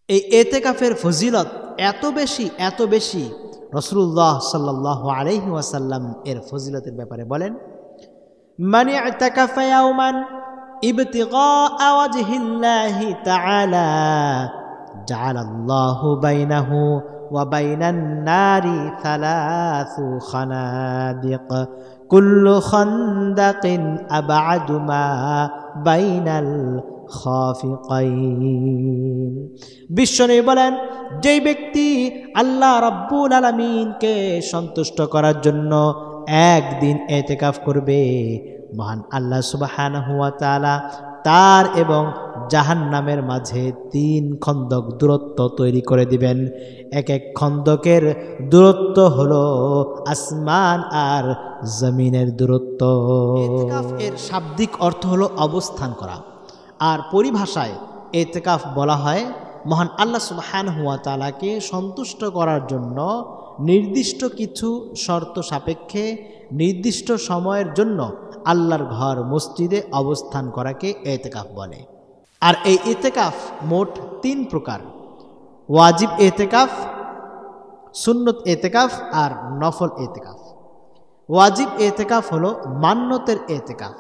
এই এতেকাফের ফজিলত এত বেশি রাসূলুল্লাহ সাল্লাল্লাহু আলাইহি ওয়াসাল্লাম এর ফজিলতের ব্যাপারে বলেন, মান ইতাকাফা ইয়াওমান ইবতিগা ওয়াজহিল্লাহি তাআলা জাআলাল্লাহু বাইনাহু ওয়া বাইনান নারি সালাসু খানাদিক কুল্লু খান্দাকিন আবআদু মা বাইনাল খাফিকাইন। বিশ্বনবী বলেন, যেই ব্যক্তি আল্লাহ রাব্বুল আলামিনকে সন্তুষ্ট করার জন্য একদিন ইতিকাফ করবে, মহান আল্লাহ সুবহানাহু ওয়া তাআলা তার এবং জাহান্নামের মাঝে 3 খন্দক দূরত্ব তৈরি করে দিবেন। এক খন্দকের দূরত্ব হলো আসমান আর জমিনের দূরত্ব। ইতিকাফ এর শাব্দিক অর্থ হলো অবস্থান করা, আর পরিভাষায় ইতিকাফ বলা হয় মহান আল্লাহ সুবহানাহু ওয়া তাআলাকে সন্তুষ্ট করার জন্য নির্দিষ্ট কিছু শর্ত সাপেক্ষে নির্দিষ্ট সময়ের জন্য আল্লাহর ঘর মসজিদে অবস্থান করাকে ইতিকাফ বলে। আর এই ইতিকাফ মোট 3 প্রকার: ওয়াজিব ইতিকাফ, সুন্নত ইতিকাফ আর নফল ইতিকাফ। ওয়াজিব ইতিকাফ হলো মান্যতের ইতিকাফ।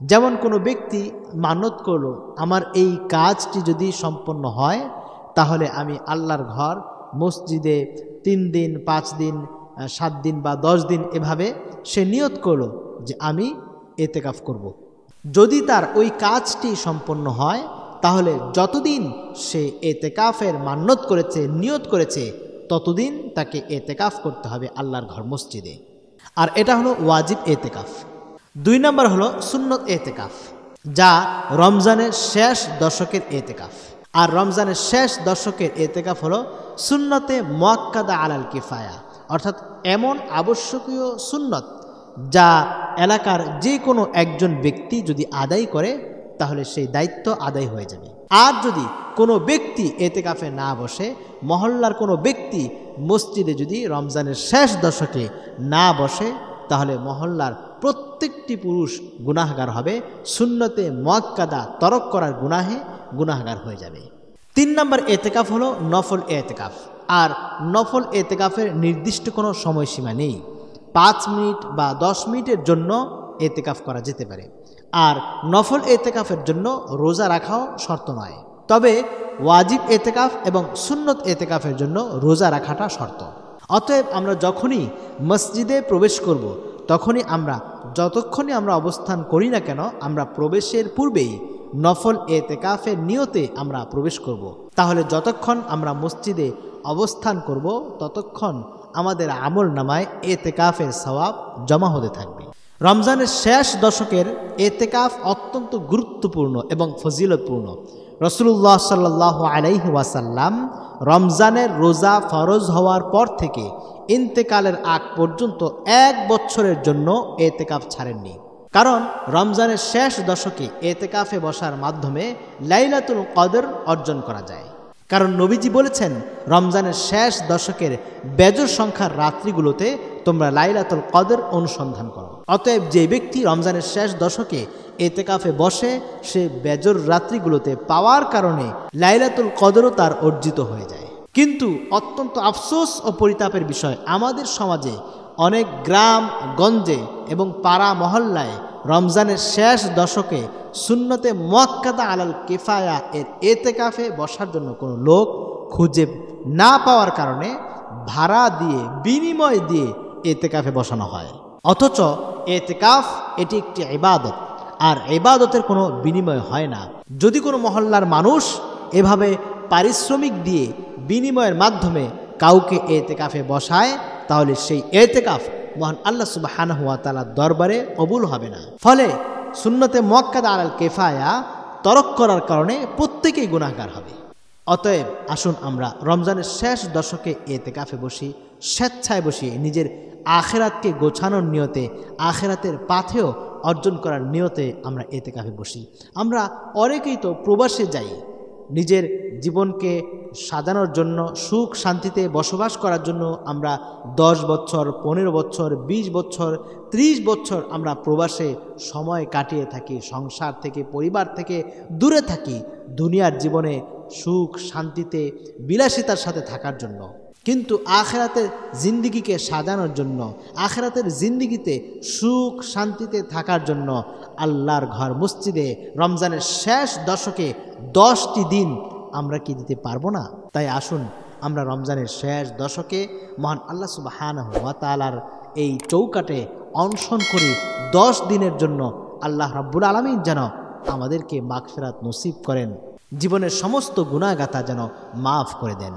যেমন কোনো ব্যক্তি মানত করলো, আমার এই কাজটি যদি সম্পন্ন হয় তাহলে আমি আল্লাহর ঘর মসজিদে 3 দিন, 5 দিন, 7 দিন বা 10 দিন এভাবে সে নিয়ত করলো যে আমি ইতিকাফ করব। যদি তার ওই কাজটি সম্পন্ন হয় তাহলে যতদিন সে ইতিকাফের মান্যত করেছে, নিয়ত করেছে, ততদিন তাকে ইতিকাফ করতে হবে আল্লাহর ঘর মসজিদে। আর এটা হলো ওয়াজিব ইতিকাফ। 2 নম্বর হলো সুন্নত ইতিকাফ, যা রমজানের শেষ দশকের ইতিকাফ। আর রমজানের শেষ দশকের ইতিকাফ হলো সুন্নতে মুআক্কাদা আলাল কিফায়া, অর্থাৎ এমন আবশ্যকীয় সুন্নত যা এলাকার যে কোনো একজন ব্যক্তি যদি আদায় করে তাহলে সেই দায়িত্ব আদায় হয়ে যাবে। আর যদি কোনো ব্যক্তি ইতিকাফে না বসে, মহল্লার কোনো ব্যক্তি মসজিদে যদি রমজানের শেষ দশকে না বসে, তাহলে মহল্লার প্রত্যেকটি পুরুষ গুনাহগার হবে, সুন্নতে মুআক্কাদা তরক করার গুনাহে গুনাহগার হয়ে যাবে। 3 নম্বর ইতিকাফ হলো নফল ইতিকাফ। আর নফল ইতিকাফের নির্দিষ্ট কোনো সময়সীমা নেই। 5 মিনিট বা 10 মিনিটের জন্য ইতিকাফ করা যেতে পারে। আর নফল ইতিকাফের জন্য রোজা রাখাও শর্ত নয়, তবে ওয়াজিব ইতিকাফ এবং সুন্নত ইতিকাফের জন্য রোজা রাখাটা শর্ত। অতএব আমরা যখনই মসজিদে প্রবেশ করব, তখনই আমরা যতক্ষণই আমরা অবস্থান করি না কেন, আমরা প্রবেশের পূর্বেই নফল ইতিকাফের নিয়তে আমরা প্রবেশ করব। তাহলে যতক্ষণ আমরা মসজিদে অবস্থান করব ততক্ষণ আমাদের আমল নামায় ইতিকাফের সওয়াব জমা হতে থাকবে। রমজানের শেষ দশকের ইতিকাফ অত্যন্ত গুরুত্বপূর্ণ এবং ফজিলতপূর্ণ। রাসূলুল্লাহ সাল্লাল্লাহু আলাইহি ওয়াসাল্লাম রমজানের রোজা ফরজ হওয়ার পর থেকে ইন্তেকালের আগ পর্যন্ত 1 বছরের জন্য ইতিকাফ ছাড়েননি। কারণ রমজানের শেষ দশকে ইতিকাফে বসার মাধ্যমে লাইলাতুল কদর অর্জন করা যায়। কারণ নবীজি বলেছেন, রমজানের শেষ দশকের বেজর সংখ্যার রাত্রিগুলোতে তোমরা লাইলাতুল কদর অনুসন্ধান করো। অতএব যে ব্যক্তি রমজানের শেষ দশকে ইতিকাফে বসে, সে বেজর রাত্রিগুলোতে পাওয়ার কারণে লাইলাতুল কদরও তার অর্জিত হয়ে যায়। কিন্তু অত্যন্ত আফসোস ও পরিতাপের বিষয়, আমাদের সমাজে অনেক গ্রাম গঞ্জে এবং পাড়া মহল্লায় রমজানের শেষ দশকে সুন্নতে মুআক্কাদা আলাল কিফায়া এর ইতিকাফে বসার জন্য কোনো লোক খুঁজে না পাওয়ার কারণে ভাড়া দিয়ে, বিনিময় দিয়ে ইতিকাফে বসানো হয়। অথচ ইতিকাফ এটি একটি ইবাদত, আর ইবাদতের কোনো বিনিময় হয় না। যদি কোনো মহল্লার মানুষ এভাবে পারিশ্রমিক দিয়ে বিনিময়ের মাধ্যমে কাউকে ইতিকাফে বসায়, তাহলে সেই ইতিকাফ মহান আল্লাহ সুবহানাহু ওয়া তাআলার দরবারে কবুল হবে না। ফলে সুন্নতে মুআক্কাদা আলাল কিফায়া তরক করার কারণে প্রত্যেকেই গুনাহগার হবে। অতএব আসুন আমরা রমজানের শেষ দশকে ইতিকাফে বসি, স্বেচ্ছায় বসিয়ে নিজের আখিরাতকে গোছানোর নিয়তে, আখিরাতের পাথেও অর্জন করার নিয়তে আমরা ইতিকাফে বসি। আমরা অনেকেই তো প্রবাসে যাই, নিজের জীবনকে সাজানোর জন্য, সুখ শান্তিতে বসবাস করার জন্য আমরা 10 বছর, 15 বছর, 20 বছর, 30 বছর আমরা প্রবাসে সময় কাটিয়ে থাকি, সংসার থেকে, পরিবার থেকে দূরে থাকি, দুনিয়ার জীবনে সুখ শান্তিতে বিলাসিতার সাথে থাকার জন্য, কিন্তু আখিরাতের জিন্দিগিকে সাজানোর জন্য, আখিরাতের জিন্দিগিতে সুখ শান্তিতে থাকার জন্য আল্লাহর ঘর মসজিদে রমজানের শেষ দশকে 10টি দিন আমরা কি দিতে পারবো না? তাই আসুন আমরা রমজানের শেষ দশকে মহান আল্লাহ সুবহানাহু ওয়া তাআলার এই চৌকাটে অনশন করি 10 দিনের জন্য। আল্লাহ রাব্বুল আলামিন যেন আমাদেরকে মাগফিরাত নসিব করেন, জীবনের সমস্ত গুনাহগাতা যেন মাফ করে দেন।